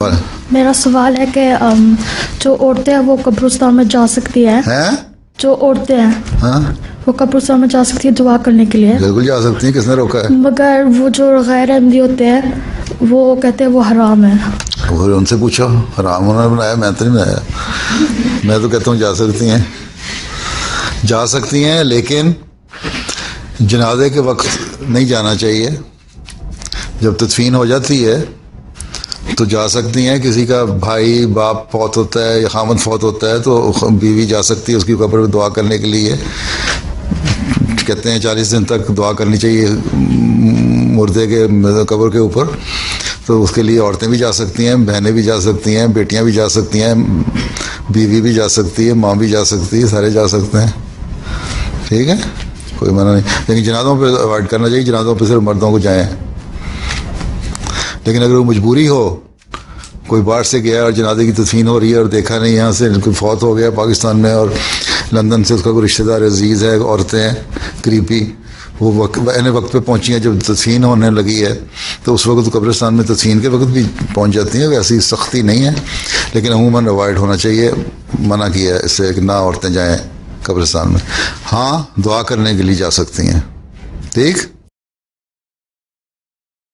मेरा सवाल है कि जो औरतें हैं वो कब्रिस्तान में जा सकती है? जो औरतें हैं हाँ? वो कब्रिस्तान में जा सकती है दुआ करने के लिए? बिल्कुल जा सकती हैं, किसने रोका है? मगर वो जो गैर अहमदी होते हैं वो कहते हैं वो हराम है। वो उनसे पूछो, हराम उन्होंने बनाया, मैं तो नहीं बनाया। मैं तो कहता हूँ जा सकती हैं लेकिन जनाजे के वक्त नहीं जाना चाहिए। जब तदफीन हो जाती है तो जा सकती हैं। किसी का भाई बाप फौत होता है या खामद फौत होता है तो बीवी जा सकती है उसकी कब्र में दुआ करने के लिए। कहते हैं 40 दिन तक दुआ करनी चाहिए मुर्दे के कब्र के ऊपर। तो उसके लिए औरतें भी जा सकती हैं, बहनें भी जा सकती हैं, बेटियां भी जा सकती हैं, बीवी भी जा सकती है, माँ भी जा सकती है, सारे जा सकते हैं। ठीक है, कोई मना नहीं। लेकिन जनाजों पर अवॉइड करना चाहिए, जनाजों पर सिर्फ मर्दों को जाएँ। लेकिन अगर वो मजबूरी हो, कोई बाहर से गया और जनाजे की तदफीन हो रही है और देखा नहीं यहाँ से कोई फौत हो गया पाकिस्तान में और लंदन से उसका कोई रिश्तेदार अजीज़ है, औरतें हैं करीबी, वो वक्त पे पहुँची हैं जब तदफीन होने लगी है तो उस वक्त कब्रिस्तान में तदफीन के वक्त भी पहुँच जाती हैं। वैसी सख्ती नहीं है लेकिन अमूमन अवॉइड होना चाहिए, मना किया है इससे कि ना औरतें जाएँ कब्रिस्तान में। हाँ, दुआ करने के लिए जा सकती हैं। ठीक।